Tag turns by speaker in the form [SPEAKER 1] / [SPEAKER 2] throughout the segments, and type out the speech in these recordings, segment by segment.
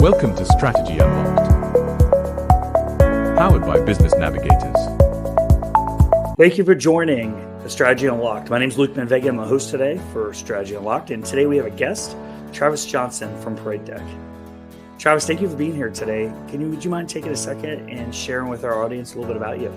[SPEAKER 1] Welcome to Strategy Unlocked, powered by Business Navigators.
[SPEAKER 2] Thank you for joining the Strategy Unlocked. My name is Luke Medvegy. I'm the host today for Strategy Unlocked, and today we have a guest, Travis Johnson from Parade Deck. Travis, thank you for being here today. Would you mind taking a second and sharing with our audience a little bit about you?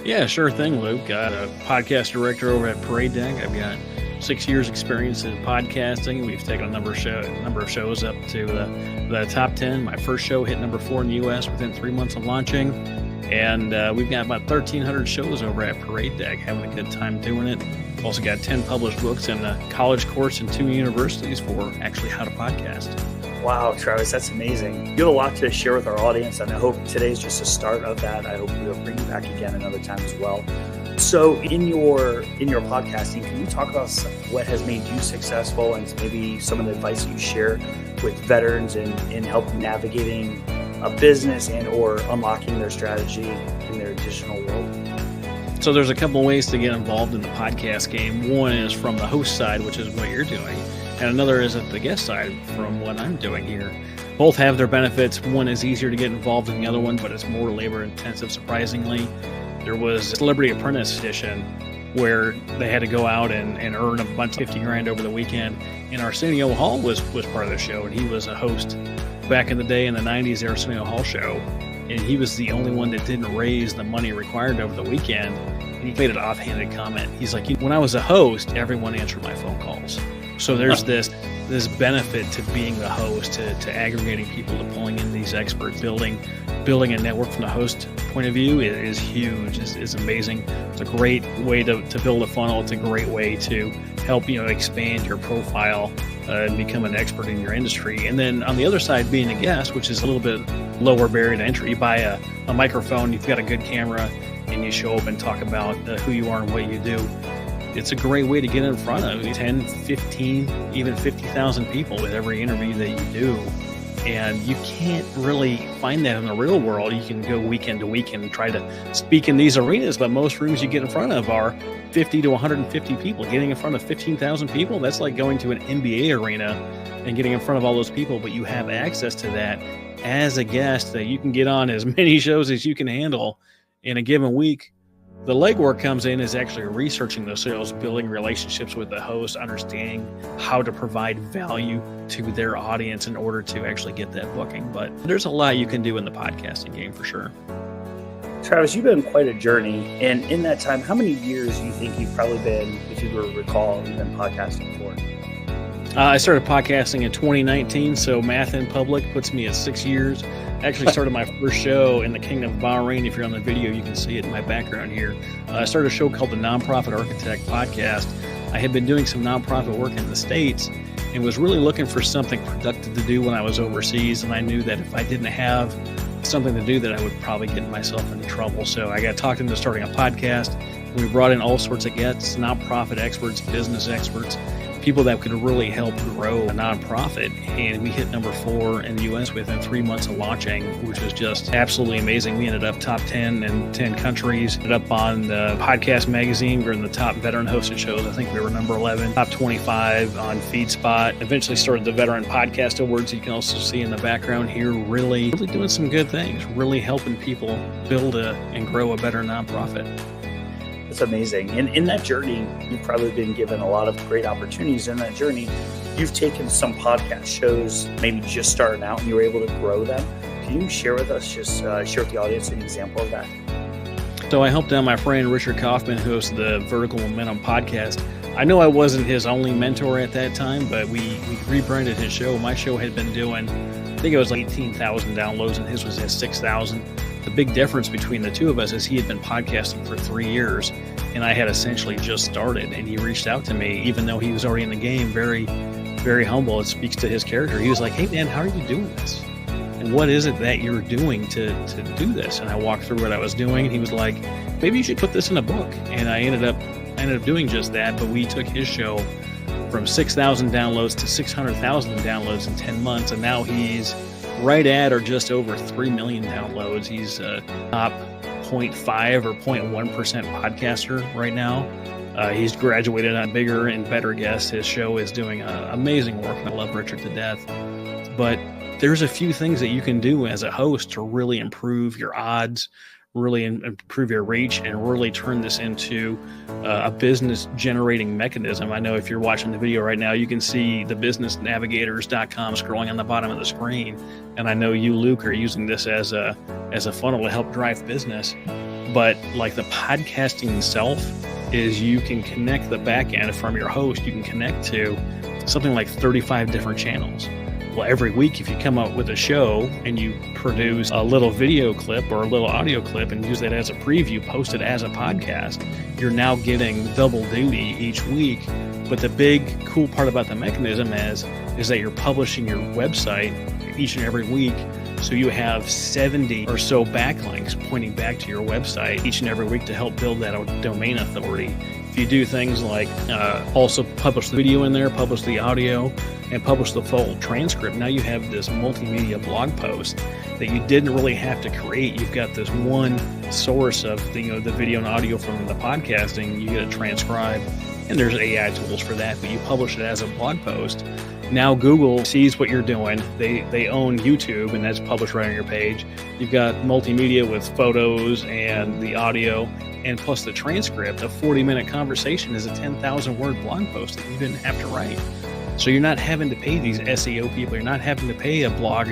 [SPEAKER 3] Yeah, sure thing, Luke. I'm a podcast director over at Parade Deck. I've got 6 years experience in podcasting. We've taken a number of shows up to the top 10. My first show hit number 4 in the U.S. within 3 months of launching. And we've got about 1,300 shows over at Parade Deck, having a good time doing it. We've also got 10 published books and a college course and 2 universities for actually how to podcast.
[SPEAKER 2] Wow, Travis, that's amazing. You have a lot to share with our audience, and I hope today's just a start of that. I hope we'll bring you back again another time as well. So in your podcasting, can you talk about what has made you successful and maybe some of the advice you share with veterans in helping navigating a business and or unlocking their strategy in their digital world?
[SPEAKER 3] So there's a couple of ways to get involved in the podcast game. One is from the host side, which is what you're doing. And another is at the guest side from what I'm doing here. Both have their benefits. One is easier to get involved than the other one, but it's more labor intensive, surprisingly. There was a Celebrity Apprentice edition where they had to go out and earn a bunch of $50,000 over the weekend. And Arsenio Hall was part of the show, and he was a host back in the day in the 90s, the Arsenio Hall show. And he was the only one that didn't raise the money required over the weekend. And he made an offhanded comment. He's like, when I was a host, everyone answered my phone calls. So there's this benefit to being the host, to aggregating people, to pulling in these experts, building a network from the host point of view is huge, is amazing. It's a great way to build a funnel. It's a great way to help, expand your profile and become an expert in your industry. And then on the other side, being a guest, which is a little bit lower barrier to entry. You buy a microphone, you've got a good camera, and you show up and talk about who you are and what you do. It's a great way to get in front of 10, 15, even 50,000 people with every interview that you do. And you can't really find that in the real world. You can go weekend to weekend and try to speak in these arenas, but most rooms you get in front of are 50 to 150 people. Getting in front of 15,000 people, that's like going to an NBA arena and getting in front of all those people, but you have access to that as a guest that you can get on as many shows as you can handle in a given week. The legwork comes in is actually researching those shows, building relationships with the host, understanding how to provide value to their audience in order to actually get that booking. But there's a lot you can do in the podcasting game for sure.
[SPEAKER 2] Travis, you've been quite a journey. And in that time, how many years do you think you've probably been, if you were to recall, you've been podcasting for?
[SPEAKER 3] I started podcasting in 2019, so math in public puts me at 6 years. I actually started my first show in the Kingdom of Bahrain. If you're on the video, you can see it in my background here. I started a show called the Nonprofit Architect Podcast. I had been doing some nonprofit work in the States and was really looking for something productive to do when I was overseas. And I knew that if I didn't have something to do, that I would probably get myself into trouble. So I got talked into starting a podcast. We brought in all sorts of guests, nonprofit experts, business experts, people that could really help grow a nonprofit. And we hit number 4 in the U.S. within 3 months of launching, which was just absolutely amazing. We ended up top 10 in 10 countries, ended up on the podcast magazine. We were in the top veteran hosted shows. I think we were number 11, top 25 on FeedSpot. Eventually started the Veteran Podcast Awards. You can also see in the background here, really doing some good things, really helping people build and grow a better nonprofit.
[SPEAKER 2] It's amazing. And in that journey, you've probably been given a lot of great opportunities. In that journey, you've taken some podcast shows, maybe just starting out, and you were able to grow them. Can you share with us, share with the audience an example of that?
[SPEAKER 3] So I helped out my friend Richard Kaufman, who hosts the Vertical Momentum podcast. I know I wasn't his only mentor at that time, but we rebranded his show. My show had been doing, I think it was like 18,000 downloads, and his was at 6,000. The big difference between the two of us is he had been podcasting for 3 years, and I had essentially just started. And he reached out to me, even though he was already in the game, very, very humble. It speaks to his character. He was like, "Hey man, how are you doing this? And what is it that you're doing to do this?" And I walked through what I was doing, and he was like, "Maybe you should put this in a book." And I ended up doing just that. But we took his show from 6,000 downloads to 600,000 downloads in 10 months, and now he's right at or just over 3 million downloads. He's a top 0.5 or 0.1% podcaster right now. He's graduated on bigger and better guests. His show is doing amazing work, and I love Richard to death. But there's a few things that you can do as a host to really improve your odds, really improve your reach, and really turn this into a business generating mechanism. I know if you're watching the video right now, you can see the businessnavigators.com scrolling on the bottom of the screen. And I know you, Luke, are using this as a funnel to help drive business. But like the podcasting itself is you can connect the back end from your host. You can connect to something like 35 different channels. Well, every week, if you come up with a show and you produce a little video clip or a little audio clip and use that as a preview, post it as a podcast, you're now getting double duty each week. But the big cool part about the mechanism is that you're publishing your website each and every week. So you have 70 or so backlinks pointing back to your website each and every week to help build that domain authority. If you do things like also publish the video in there, publish the audio, and publish the full transcript, now you have this multimedia blog post that you didn't really have to create. You've got this one source of the video and audio from the podcasting. You get it transcribed, and there's AI tools for that, but you publish it as a blog post. Now Google sees what you're doing. They own YouTube, and that's published right on your page. You've got multimedia with photos and the audio, and plus the transcript. A 40-minute conversation is a 10,000-word blog post that you didn't have to write. So you're not having to pay these SEO people. You're not having to pay a blog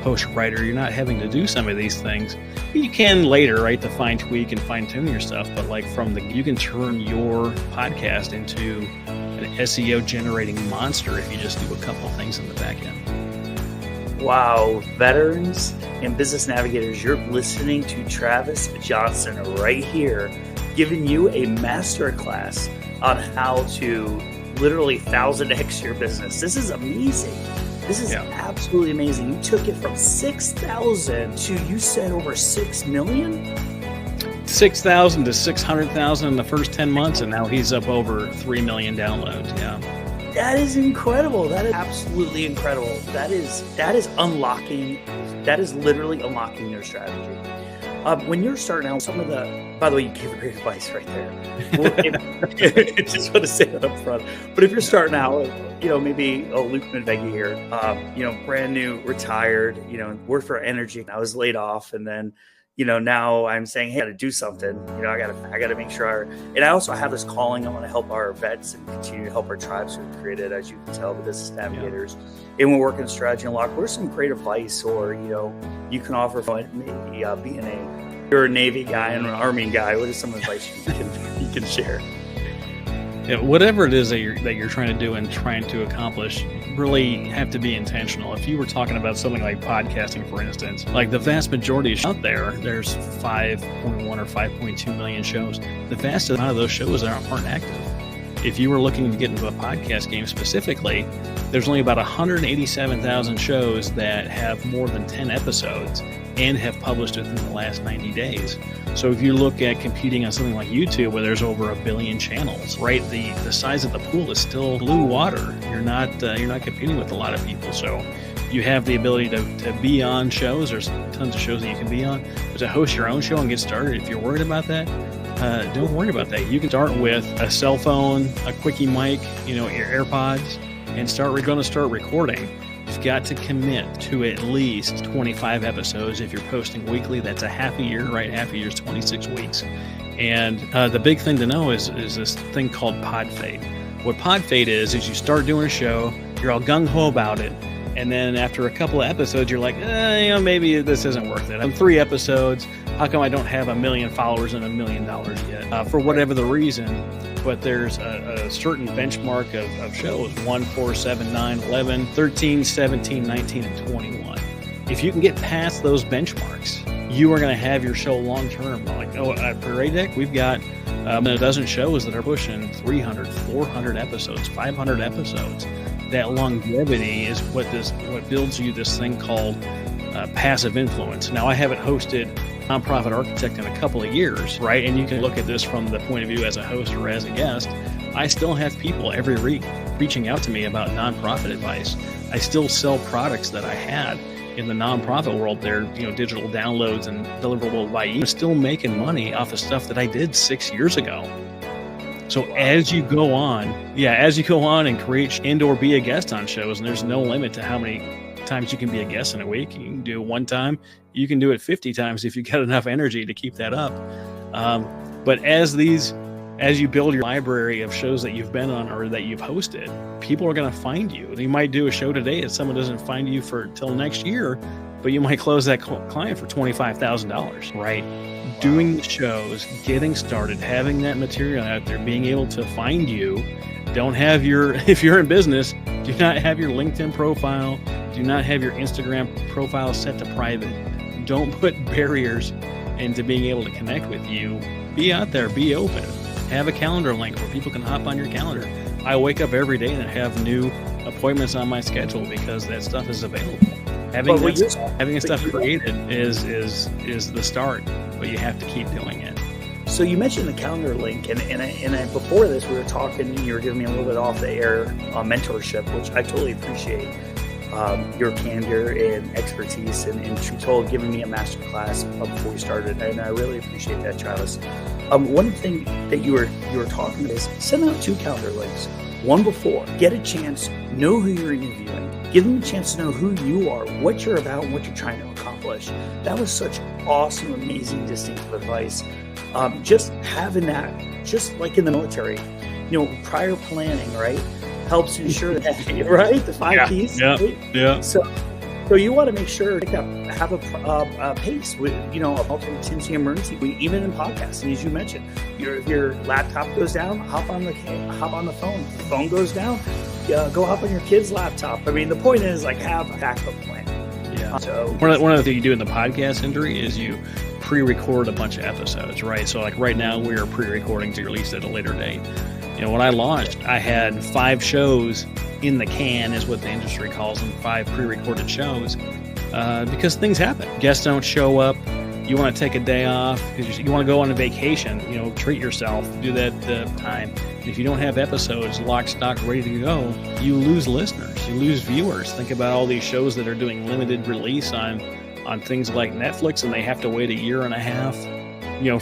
[SPEAKER 3] post writer. You're not having to do some of these things. You can later, right, to fine tweak and fine tune your stuff. But like you can turn your podcast into an SEO generating monster if you just do a couple of things in the back end.
[SPEAKER 2] Wow, veterans and business navigators, you're listening to Travis Johnson right here, giving you a masterclass on how to literally 1,000x your business. This is amazing. This is absolutely amazing. You took it from 6,000 to, you said, over 6 million?
[SPEAKER 3] 6,000 to 600,000 in the first 10 months, and now he's up over 3 million downloads. Yeah.
[SPEAKER 2] That is incredible. That is absolutely incredible. That is unlocking. That is literally unlocking your strategy. When you're starting out, by the way, you gave great advice right there. I just want to say that up front. But if you're starting out, maybe Luke Medvegy here, brand new, retired, worked for energy. I was laid off, and then, now I'm saying, hey, I got to do something. I got to make sure. And I also have this calling. I want to help our vets and continue to help our tribes who have created, as you can tell, the business navigators. And we're working strategy and lock. What are some great advice, or you can offer for maybe you're a Navy guy and an Army guy. What is some advice you can share?
[SPEAKER 3] Yeah, whatever it is that you're trying to do and trying to accomplish, really have to be intentional. If you were talking about something like podcasting, for instance, like the vast majority of out there's 5.1 or 5.2 million shows. The vast amount of those shows aren't active. If you were looking to get into a podcast game specifically, there's only about 187,000 shows that have more than 10 episodes and have published within the last 90 days. So if you look at competing on something like YouTube, where there's over 1 billion channels, right? The size of the pool is still blue water. You're not competing with a lot of people. So you have the ability to be on shows. There's tons of shows that you can be on. But to host your own show and get started, if you're worried about that, don't worry about that. You can start with a cell phone, a quickie mic, your AirPods, and going to start recording. You've got to commit to at least 25 episodes. If you're posting weekly, that's a half a year, right? Half a year is 26 weeks. And the big thing to know is this thing called pod fade. What pod fade is you start doing a show, you're all gung-ho about it, and then after a couple of episodes, you're like, maybe this isn't worth it. I'm 3 episodes. How come I don't have 1 million followers and $1 million yet? For whatever the reason, but there's a certain benchmark of shows, 1, 4, 7, 9, 11, 13, 17, 19, and 21. If you can get past those benchmarks, you are going to have your show long-term. Like, at Parade Deck, we've got a dozen shows that are pushing 300, 400 episodes, 500 episodes. That longevity is what builds you this thing called passive influence. Now, I haven't hosted Nonprofit Architect in a couple of years, right? And you can look at this from the point of view as a host or as a guest. I still have people every week reaching out to me about nonprofit advice. I still sell products that I had in the nonprofit world. They're digital downloads and deliverable by email. I'm still making money off of stuff that I did 6 years ago. So as you go on and create and/or be a guest on shows, and there's no limit to how many times you can be a guest in a week. You can do it one time. You can do it 50 times if you got enough energy to keep that up. But as you build your library of shows that you've been on or that you've hosted, people are going to find you. You might do a show today and someone doesn't find you till next year, but you might close that client for $25,000, right? Doing the shows, getting started, having that material out there, being able to find you. If you're in business, do not have your LinkedIn profile, do not have your Instagram profile set to private. Don't put barriers into being able to connect with you. Be out there, be open. Have a calendar link where people can hop on your calendar. I wake up every day and have new appointments on my schedule because that stuff is available. Having that stuff created is the start, but you have to keep doing it.
[SPEAKER 2] So you mentioned the calendar link, and before this we were talking, you were giving me a little bit off the air mentorship, which I totally appreciate. Your candor and expertise and truth giving me a masterclass before we started, and I really appreciate that, Travis. One thing that you were talking about is send out 2 calendar links. One before, get a chance, know who you're interviewing, give them a chance to know who you are, what you're about, and what you're trying to accomplish. That was such awesome, amazing, distinctive advice. Just having that, just like in the military, prior planning, right, helps ensure that, right, the 5 Ps.
[SPEAKER 3] Yeah,
[SPEAKER 2] right?
[SPEAKER 3] yeah.
[SPEAKER 2] So you want to make sure to have a pace with, a multi-contingency emergency, even in podcasting, as you mentioned. Your laptop goes down, hop on the phone. The phone goes down, go hop on your kid's laptop. I mean, the point is have a backup plan.
[SPEAKER 3] Yeah. So one of the things you do in the podcast industry is you pre-record a bunch of episodes, right? So right now we are pre-recording to release at a later date. When I launched, I had 5 shows in the can, is what the industry calls them, 5 pre-recorded shows, because things happen. Guests don't show up. You want to take a day off because you want to go on a vacation, treat yourself, do that time. And if you don't have episodes lock, stock, ready to go, you lose listeners, you lose viewers. Think about all these shows that are doing limited release on things like Netflix, and they have to wait a year and a half,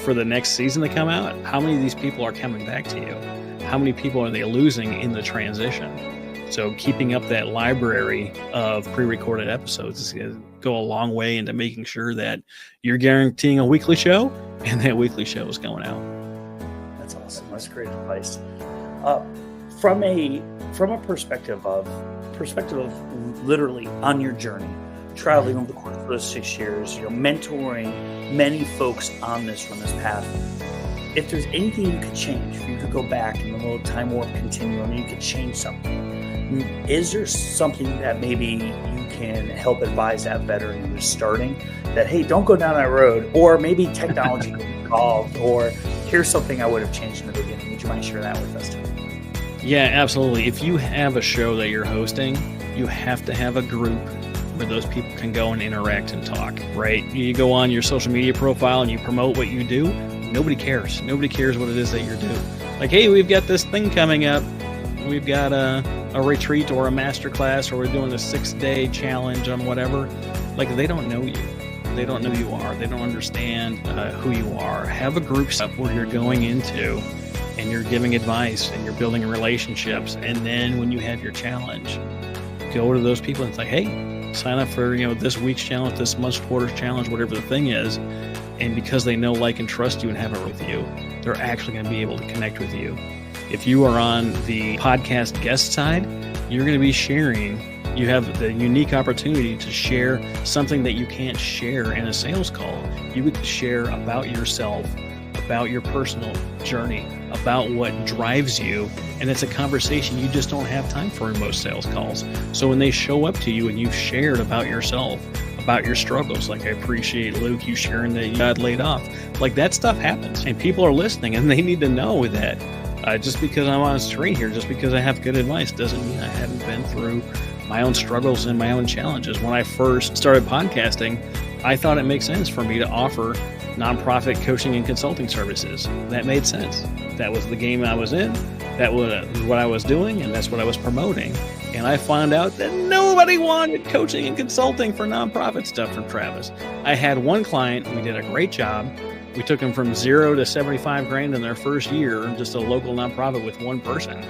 [SPEAKER 3] for the next season to come out. How many of these people are coming back to you? How many people are they losing in the transition? So keeping up that library of pre-recorded episodes is going to go a long way into making sure that you're guaranteeing a weekly show and that weekly show is going out.
[SPEAKER 2] That's awesome. That's great advice. From a perspective of literally on your journey, traveling over the course of those 6 years, mentoring many folks on this path. If there's anything you could change, if you could go back in the little time warp continuum and you could change something, is there something that maybe you can help advise that veteran who's starting that, hey, don't go down that road, or maybe technology involved, or here's something I would have changed in the beginning? Would you mind sharing that with us too?
[SPEAKER 3] Yeah, absolutely. If you have a show that you're hosting, you have to have a group where those people can go and interact and talk, right? You go on your social media profile and you promote what you do. Nobody cares. Nobody cares what it is that you're doing. Like, hey, we've got this thing coming up. We've got a retreat or a masterclass, or we're doing a 6-day challenge on whatever. Like, they don't know you. They don't know who you are. They don't understand who you are. Have a group stuff where you're going into and you're giving advice and you're building relationships. And then when you have your challenge, go to those people and say, hey, sign up for this week's challenge, this month's quarter's challenge, whatever the thing is. And because they know, like, and trust you and have it with you, they're actually going to be able to connect with you. If you are on the podcast guest side, you're going to be sharing. You have the unique opportunity to share something that you can't share in a sales call. You would share about yourself, about your personal journey, about what drives you. And it's a conversation you just don't have time for in most sales calls. So when they show up to you and you've shared about yourself, about your struggles, like, I appreciate, Luke, you sharing that you got laid off. Like, that stuff happens, and people are listening, and they need to know that just because I'm on screen here, just because I have good advice, doesn't mean I haven't been through my own struggles and my own challenges. When I first started podcasting, I thought it makes sense for me to offer nonprofit coaching and consulting services. That made sense. That was the game I was in. That was what I was doing, and that's what I was promoting. And I found out that nobody wanted coaching and consulting for nonprofit stuff from Travis. I had one client, we did a great job. We took them from 0 to 75 grand in their first year, just a local nonprofit with one person.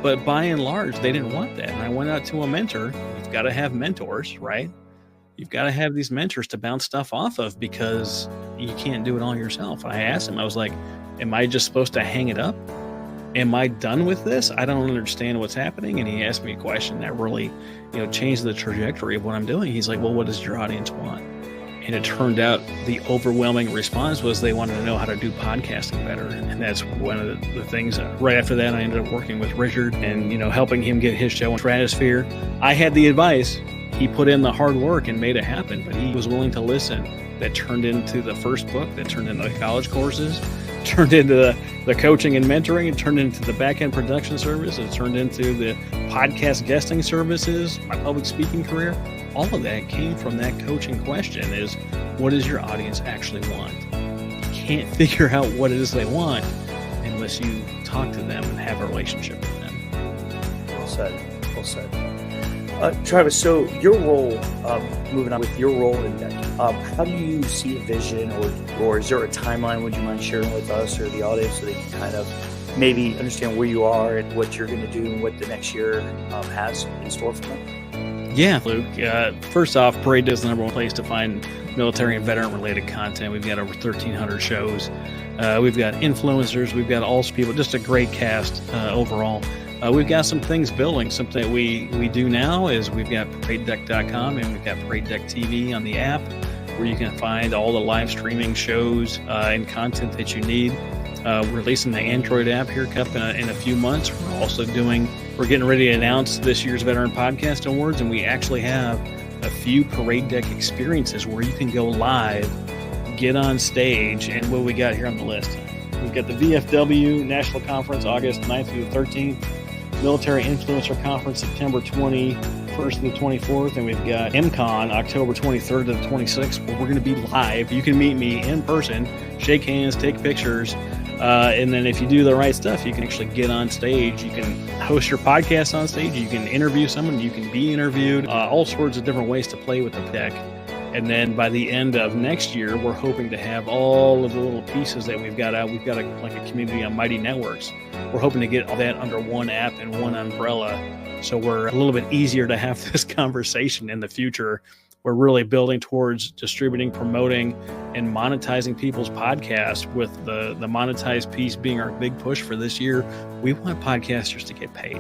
[SPEAKER 3] But by and large, they didn't want that. And I went out to a mentor. You've got to have mentors, right? You've got to have these mentors to bounce stuff off of because you can't do it all yourself. I asked him, I was like, am I just supposed to hang it up? Am I done with this? I don't understand what's happening. And he asked me a question that really, changed the trajectory of what I'm doing. He's like, well, what does your audience want? And it turned out the overwhelming response was they wanted to know how to do podcasting better. And that's one of the things. Right after that, I ended up working with Richard and, helping him get his show in Stratosphere. I had the advice. He put in the hard work and made it happen, but he was willing to listen. That turned into the first book, that turned into the college courses, turned into the coaching and mentoring, it turned into the back-end production service, it turned into the podcast guesting services, my public speaking career. All of that came from that coaching question is, what does your audience actually want? You can't figure out what it is they want unless you talk to them and have a relationship with them.
[SPEAKER 2] Well said. Well said. Travis, so your role, moving on with your role in that, how do you see a vision or is there a timeline would you mind sharing with us or the audience so they can kind of maybe understand where you are and what you're going to do and what the next year has in store for them?
[SPEAKER 3] Yeah, Luke. First off, Parade Day is the number one place to find military and veteran-related content. We've got over 1,300 shows. We've got influencers. We've got all people. Just a great cast overall. We've got some things building. Something that we do now is we've got ParadeDeck.com and we've got Parade Deck TV on the app where you can find all the live streaming shows and content that you need. We're releasing the Android app here in a few months. We're getting ready to announce this year's Veteran Podcast Awards, and we actually have a few Parade Deck experiences where you can go live, get on stage, and what we got here on the list. We've got the VFW National Conference, August 9th through the 13th. Military Influencer Conference, September 21st to the 24th, and we've got MCon, October 23rd to the 26th, where we're going to be live. You can meet me in person, shake hands, take pictures, and then if you do the right stuff, you can actually get on stage. You can host your podcast on stage. You can interview someone. You can be interviewed. All sorts of different ways to play with the deck. And then by the end of next year, we're hoping to have all of the little pieces that we've got out. We've got a community on Mighty Networks. We're hoping to get all that under one app and one umbrella. So we're a little bit easier to have this conversation in the future. We're really building towards distributing, promoting, and monetizing people's podcasts, with the monetized piece being our big push for this year. We want podcasters to get paid.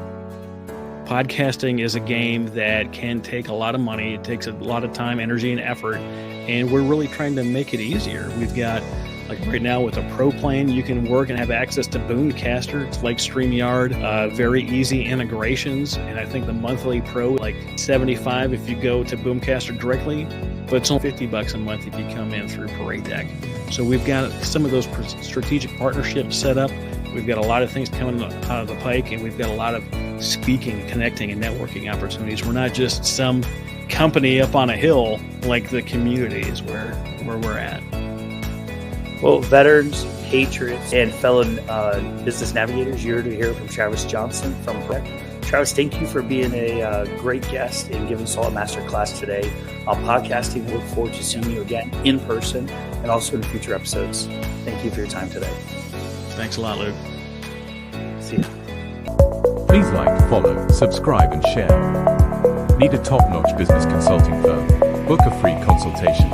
[SPEAKER 3] Podcasting is a game that can take a lot of money. It takes a lot of time, energy, and effort, and we're really trying to make it easier. We've got, like right now with a Pro Plane, you can work and have access to Boomcaster. It's like StreamYard, very easy integrations, and I think the monthly Pro, like $75 if you go to Boomcaster directly, but it's only $50 a month if you come in through Parade Deck. So we've got some of those strategic partnerships set up. We've got a lot of things coming out of the pike, and we've got a lot of speaking, connecting, and networking opportunities. We're not just some company up on a hill. Like, the community is where we're at.
[SPEAKER 2] Well, veterans, patriots, and fellow business navigators, you're to hear from Travis Johnson from Parade. Travis, thank you for being a great guest and giving us all a masterclass today on podcasting. I look forward to seeing you again in person and also in future episodes. Thank you for your time today.
[SPEAKER 3] Thanks a lot, Luke.
[SPEAKER 2] See you.
[SPEAKER 1] Please like, follow, subscribe, and share. Need a top-notch business consulting firm? Book a free consultation.